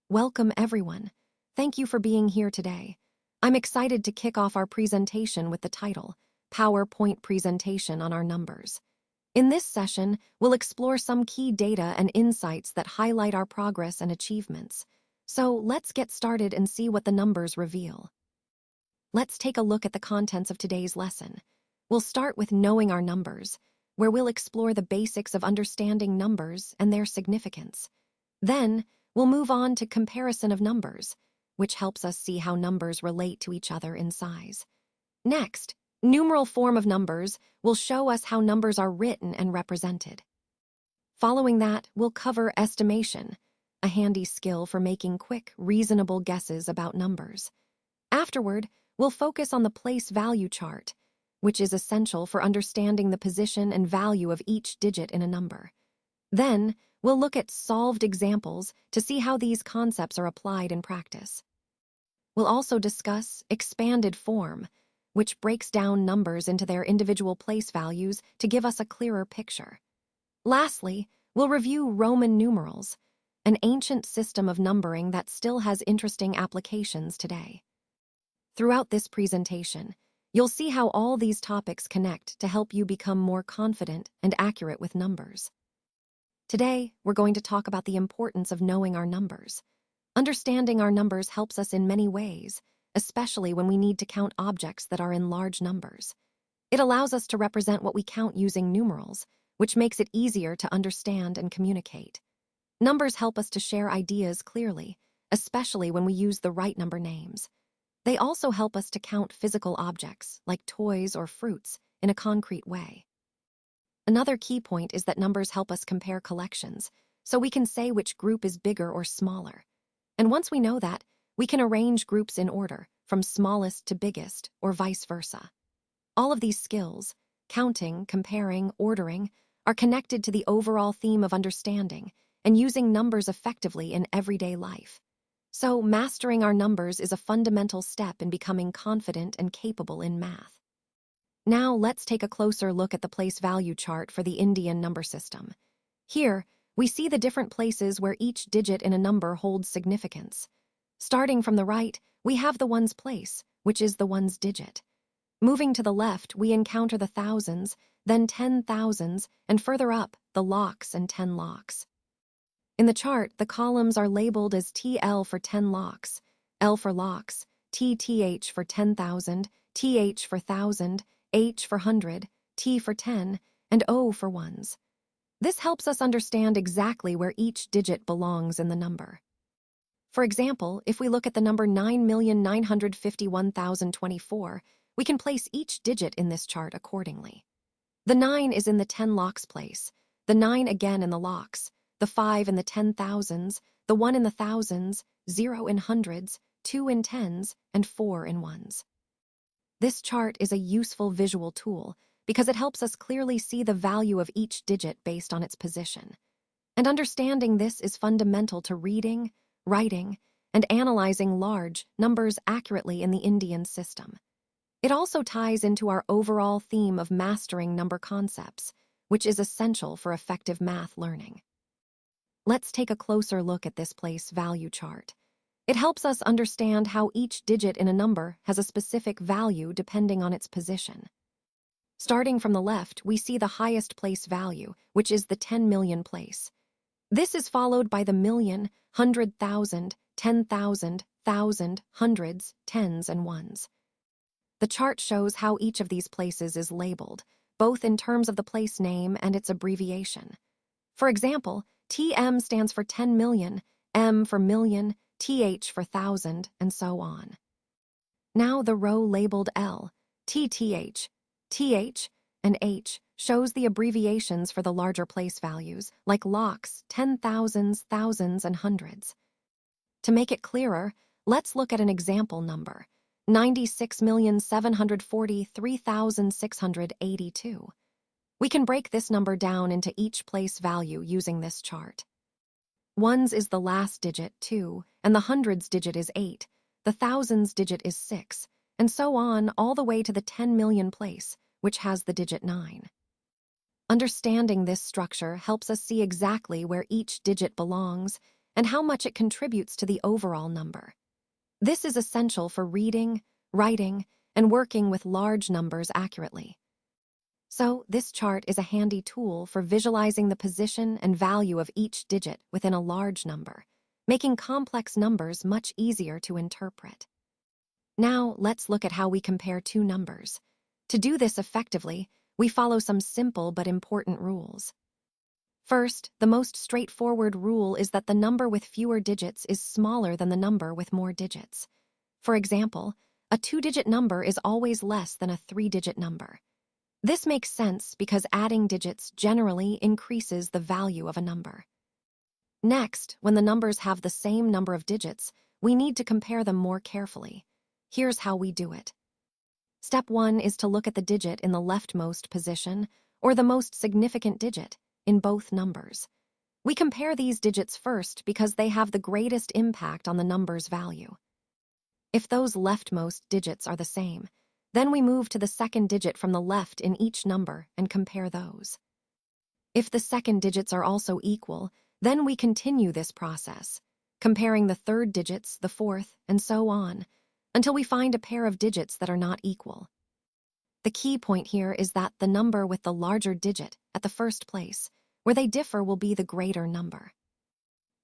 Welcome, everyone. Thank you for being here today. I'm excited to kick off our presentation with the title, PowerPoint Presentation on Our Numbers. In this session, we'll explore some key data and insights that highlight our progress and achievements. So let's get started and see what the numbers reveal. Let's take a look at the contents of today's lesson. We'll start with knowing our numbers, where we'll explore the basics of understanding numbers and their significance. Then, we'll move on to comparison of numbers, which helps us see how numbers relate to each other in size. Next, numeral form of numbers will show us how numbers are written and represented. Following that, we'll cover estimation, a handy skill for making quick, reasonable guesses about numbers. Afterward, we'll focus on the place value chart, which is essential for understanding the position and value of each digit in a number. Then, we'll look at solved examples to see how these concepts are applied in practice. We'll also discuss expanded form, which breaks down numbers into their individual place values to give us a clearer picture. Lastly, we'll review Roman numerals, an ancient system of numbering that still has interesting applications today. Throughout this presentation, you'll see how all these topics connect to help you become more confident and accurate with numbers. Today, we're going to talk about the importance of knowing our numbers. Understanding our numbers helps us in many ways, especially when we need to count objects that are in large numbers. It allows us to represent what we count using numerals, which makes it easier to understand and communicate. Numbers help us to share ideas clearly, especially when we use the right number names. They also help us to count physical objects, like toys or fruits, in a concrete way. Another key point is that numbers help us compare collections, so we can say which group is bigger or smaller. And once we know that, we can arrange groups in order, from smallest to biggest, or vice versa. All of these skills, counting, comparing, ordering, are connected to the overall theme of understanding and using numbers effectively in everyday life. So, mastering our numbers is a fundamental step in becoming confident and capable in math. Now, let's take a closer look at the place value chart for the Indian number system. Here, we see the different places where each digit in a number holds significance. Starting from the right, we have the ones place, which is the ones digit. Moving to the left, we encounter the thousands, then 10,000s, and further up, the lakhs and 10 lakhs. In the chart, the columns are labeled as TL for 10 lakhs, L for lakhs, TTH for 10,000, TH for 1,000, H for 100, T for 10, and O for ones. This helps us understand exactly where each digit belongs in the number. For example, if we look at the number 9,951,024, we can place each digit in this chart accordingly. The 9 is in the 10 lakhs place, the 9 again in the lakhs, the 5 in the 10,000s, the 1 in the thousands, 0 in hundreds, 2 in tens, and 4 in ones. This chart is a useful visual tool because it helps us clearly see the value of each digit based on its position. And understanding this is fundamental to reading, writing, and analyzing large numbers accurately in the Indian system. It also ties into our overall theme of mastering number concepts, which is essential for effective math learning. Let's take a closer look at this place value chart. It helps us understand how each digit in a number has a specific value depending on its position. Starting from the left, we see the highest place value, which is the 10 million place. This is followed by the million, 100,000, 10,000, thousand, hundreds, tens, and ones. The chart shows how each of these places is labeled, both in terms of the place name and its abbreviation. For example, TM stands for 10 million, M for million, TH for 1,000, and so on. Now the row labeled L, TTH, TH, and H shows the abbreviations for the larger place values, like lakhs, 10,000s, thousands, and hundreds. To make it clearer, let's look at an example number, 96,743,682. We can break this number down into each place value using this chart. Ones is the last digit, 2, and the hundreds digit is 8, the thousands digit is 6, and so on all the way to the 10 million place, which has the digit 9. Understanding this structure helps us see exactly where each digit belongs and how much it contributes to the overall number. This is essential for reading, writing, and working with large numbers accurately. So, this chart is a handy tool for visualizing the position and value of each digit within a large number, making complex numbers much easier to interpret. Now, let's look at how we compare two numbers. To do this effectively, we follow some simple but important rules. First, the most straightforward rule is that the number with fewer digits is smaller than the number with more digits. For example, a 2-digit number is always less than a 3-digit number. This makes sense because adding digits generally increases the value of a number. Next, when the numbers have the same number of digits, we need to compare them more carefully. Here's how we do it. Step 1 is to look at the digit in the leftmost position, or the most significant digit, in both numbers. We compare these digits first because they have the greatest impact on the number's value. If those leftmost digits are the same, then we move to the second digit from the left in each number and compare those. If the second digits are also equal, then we continue this process, comparing the third digits, the fourth, and so on, until we find a pair of digits that are not equal. The key point here is that the number with the larger digit at the first place, where they differ, will be the greater number.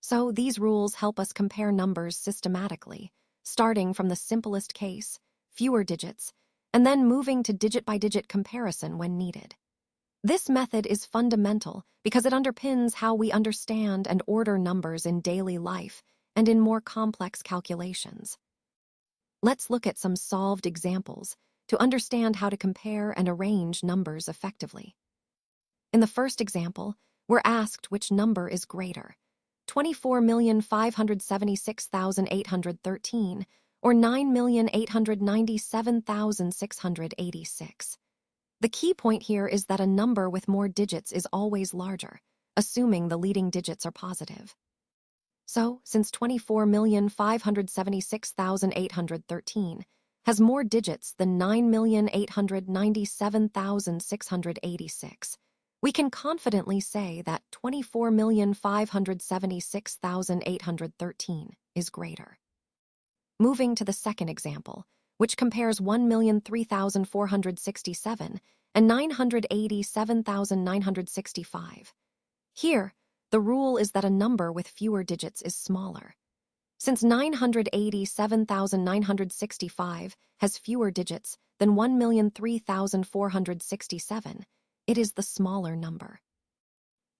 So these rules help us compare numbers systematically, starting from the simplest case, fewer digits, and then moving to digit-by-digit comparison when needed. This method is fundamental because it underpins how we understand and order numbers in daily life and in more complex calculations. Let's look at some solved examples to understand how to compare and arrange numbers effectively. In the first example, we're asked which number is greater, 24,576,813 or 9,897,686. The key point here is that a number with more digits is always larger, assuming the leading digits are positive. So, since 24,576,813 has more digits than 9,897,686, we can confidently say that 24,576,813 is greater. Moving to the second example, which compares 1,003,467 and 987,965. Here, the rule is that a number with fewer digits is smaller. Since 987,965 has fewer digits than 1,003,467, it is the smaller number.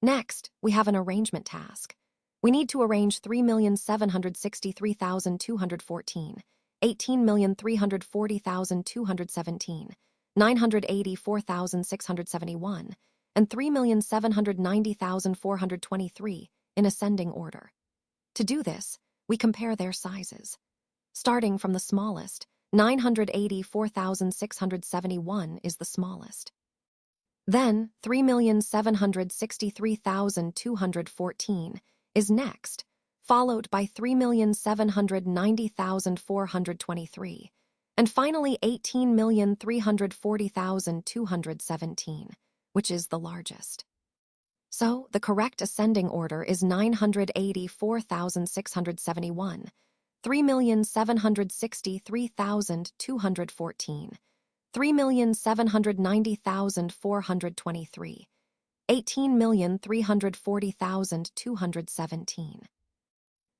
Next, we have an arrangement task. We need to arrange 3,763,214, 18,340,217, 984,671, and 3,790,423 in ascending order. To do this, we compare their sizes. Starting from the smallest, 984,671 is the smallest. Then, 3,763,214 is next, followed by 3,790,423, and finally 18,340,217, which is the largest. So, the correct ascending order is 984,671, 3,763,214, 3,790,423, 18,340,217.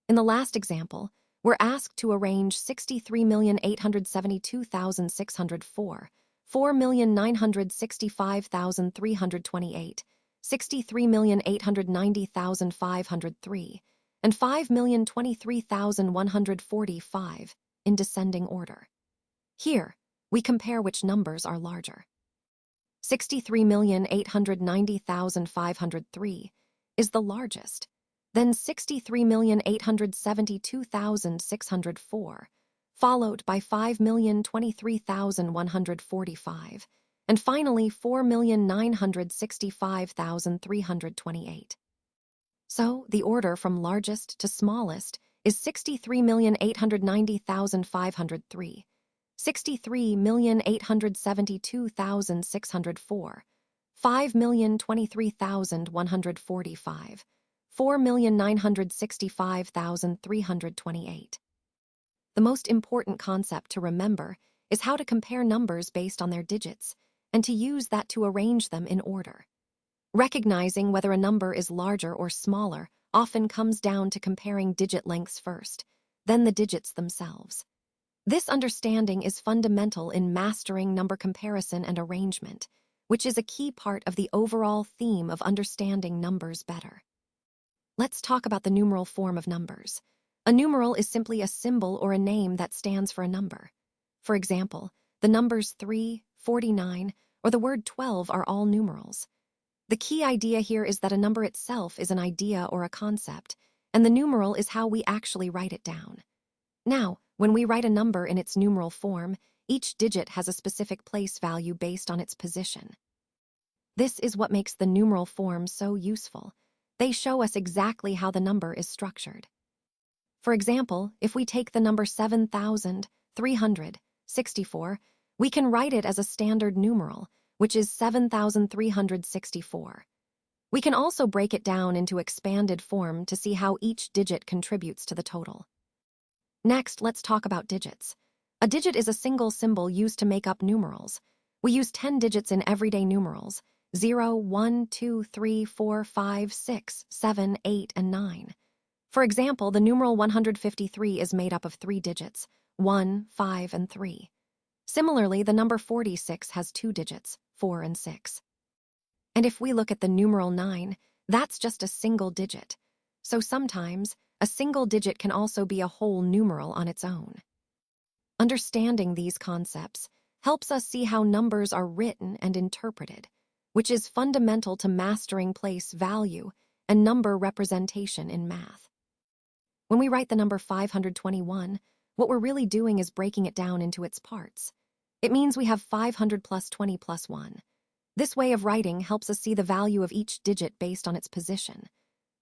In the last example, we're asked to arrange 63,872,604, 4,965,328, 63,890,503, and 5,023,145 in descending order. Here, we compare which numbers are larger. 63,890,503 is the largest, then 63,872,604, followed by 5,023,145, and finally 4,965,328. So, the order from largest to smallest is 63,890,503, 63,872,604, 5,023,145, 4,965,328. The most important concept to remember is how to compare numbers based on their digits, and to use that to arrange them in order. Recognizing whether a number is larger or smaller often comes down to comparing digit lengths first, then the digits themselves. This understanding is fundamental in mastering number comparison and arrangement, which is a key part of the overall theme of understanding numbers better. Let's talk about the numeral form of numbers. A numeral is simply a symbol or a name that stands for a number. For example, the numbers 3, 49, or the word 12 are all numerals. The key idea here is that a number itself is an idea or a concept, and the numeral is how we actually write it down. Now, when we write a number in its numeral form, each digit has a specific place value based on its position. This is what makes the numeral form so useful. They show us exactly how the number is structured. For example, if we take the number 7,364, we can write it as a standard numeral, which is 7,364. We can also break it down into expanded form to see how each digit contributes to the total. Next, let's talk about digits. A digit is a single symbol used to make up numerals. We use 10 digits in everyday numerals: 0, 1, 2, 3, 4, 5, 6, 7, 8, and 9. For example, the numeral 153 is made up of 3 digits: 1, 5, and 3. Similarly, the number 46 has 2 digits, 4 and 6. And if we look at the numeral 9, that's just a single digit. So sometimes, a single digit can also be a whole numeral on its own. Understanding these concepts helps us see how numbers are written and interpreted, which is fundamental to mastering place value and number representation in math. When we write the number 521, what we're really doing is breaking it down into its parts. It means we have 500 plus 20 plus 1. This way of writing helps us see the value of each digit based on its position.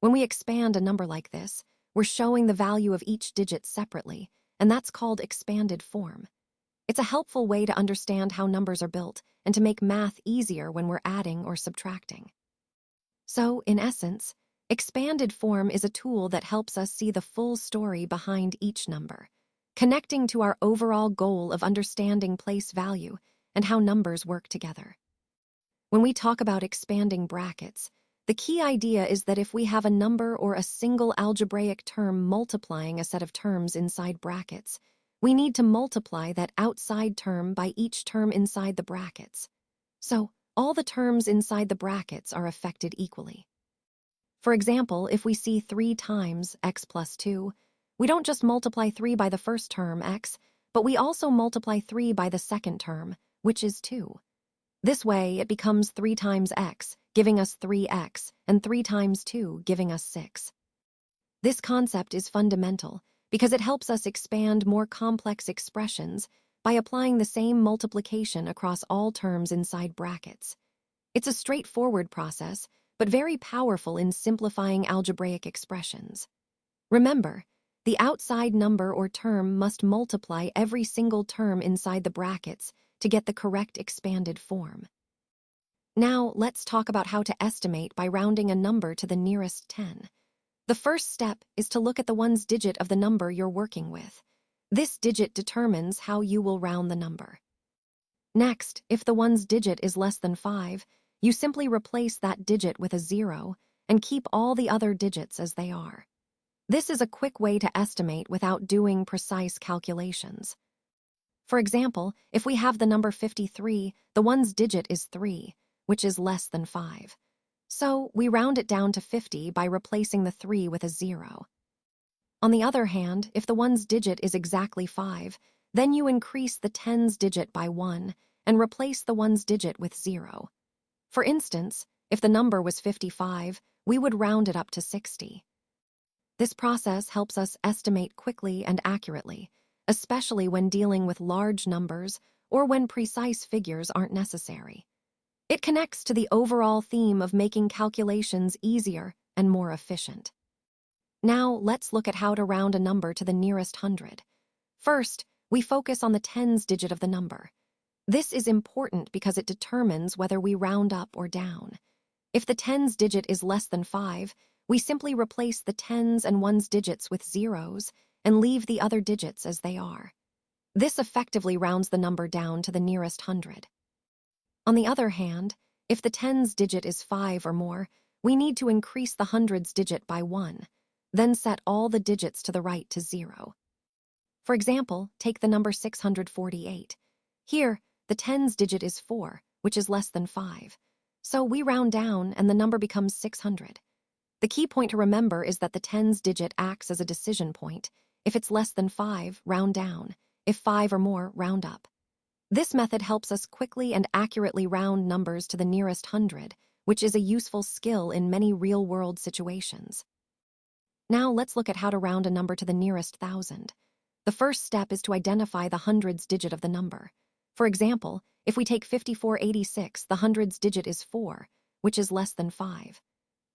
When we expand a number like this, we're showing the value of each digit separately, and that's called expanded form. It's a helpful way to understand how numbers are built and to make math easier when we're adding or subtracting. So, in essence, expanded form is a tool that helps us see the full story behind each number, connecting to our overall goal of understanding place value and how numbers work together. When we talk about expanding brackets, the key idea is that if we have a number or a single algebraic term multiplying a set of terms inside brackets, we need to multiply that outside term by each term inside the brackets. So, all the terms inside the brackets are affected equally. For example, if we see 3 times x plus 2, we don't just multiply 3 by the first term, x, but we also multiply 3 by the second term, which is 2. This way, it becomes 3 times x, giving us 3x, and 3 times 2, giving us 6. This concept is fundamental because it helps us expand more complex expressions by applying the same multiplication across all terms inside brackets. It's a straightforward process, but very powerful in simplifying algebraic expressions. Remember, the outside number or term must multiply every single term inside the brackets to get the correct expanded form. Now, let's talk about how to estimate by rounding a number to the nearest 10. The first step is to look at the ones digit of the number you're working with. This digit determines how you will round the number. Next, if the ones digit is less than 5, you simply replace that digit with a 0 and keep all the other digits as they are. This is a quick way to estimate without doing precise calculations. For example, if we have the number 53, the ones digit is 3, which is less than 5. So we round it down to 50 by replacing the 3 with a 0. On the other hand, if the ones digit is exactly 5, then you increase the tens digit by 1 and replace the ones digit with 0. For instance, if the number was 55, we would round it up to 60. This process helps us estimate quickly and accurately, especially when dealing with large numbers or when precise figures aren't necessary. It connects to the overall theme of making calculations easier and more efficient. Now, let's look at how to round a number to the nearest 100. First, we focus on the tens digit of the number. This is important because it determines whether we round up or down. If the tens digit is less than 5, we simply replace the tens and ones digits with zeros and leave the other digits as they are. This effectively rounds the number down to the nearest hundred. On the other hand, if the tens digit is 5 or more, we need to increase the hundreds digit by 1, then set all the digits to the right to 0. For example, take the number 648. Here, the tens digit is 4, which is less than 5. So we round down and the number becomes 600. The key point to remember is that the tens digit acts as a decision point. If it's less than 5, round down. If 5 or more, round up. This method helps us quickly and accurately round numbers to the nearest hundred, which is a useful skill in many real-world situations. Now let's look at how to round a number to the nearest thousand. The first step is to identify the hundreds digit of the number. For example, if we take 5486, the hundreds digit is 4, which is less than 5.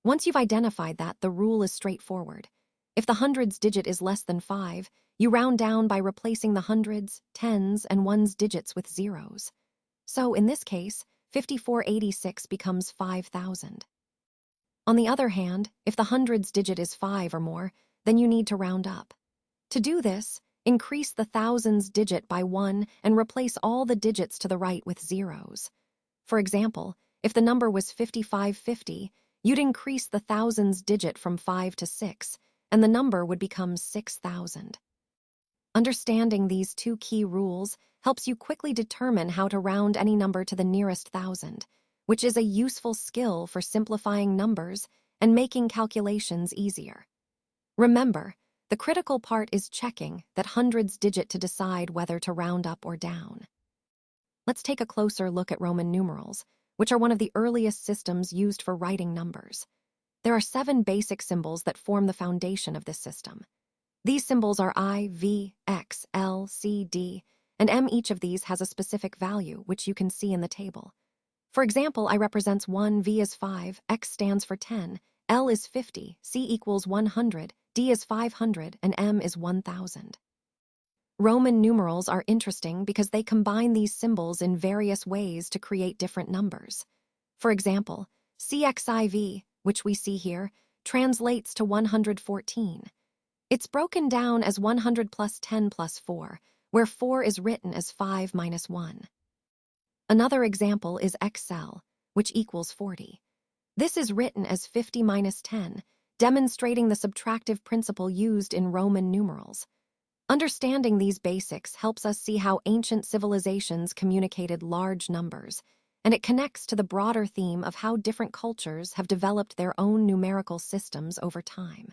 Once you've identified that, the rule is straightforward. If the hundreds digit is less than 5, you round down by replacing the hundreds, tens, and ones digits with zeros. So in this case, 5486 becomes 5,000. On the other hand, if the hundreds digit is 5 or more, then you need to round up. To do this, increase the thousands digit by 1 and replace all the digits to the right with zeros. For example, if the number was 5550, you'd increase the thousands digit from 5 to 6, and the number would become 6,000. Understanding these two key rules helps you quickly determine how to round any number to the nearest thousand, which is a useful skill for simplifying numbers and making calculations easier. Remember, the critical part is checking that hundreds digit to decide whether to round up or down. Let's take a closer look at Roman numerals, which are one of the earliest systems used for writing numbers. There are 7 basic symbols that form the foundation of this system. These symbols are I, V, X, L, C, D, and M. Each of these has a specific value, which you can see in the table. For example, I represents 1, V is 5, X stands for 10, L is 50, C equals 100, D is 500, and M is 1000. Roman numerals are interesting because they combine these symbols in various ways to create different numbers. For example, CXIV, which we see here, translates to 114. It's broken down as 100 plus 10 plus 4, where 4 is written as 5 minus 1. Another example is XL, which equals 40. This is written as 50 minus 10, demonstrating the subtractive principle used in Roman numerals. Understanding these basics helps us see how ancient civilizations communicated large numbers, and it connects to the broader theme of how different cultures have developed their own numerical systems over time.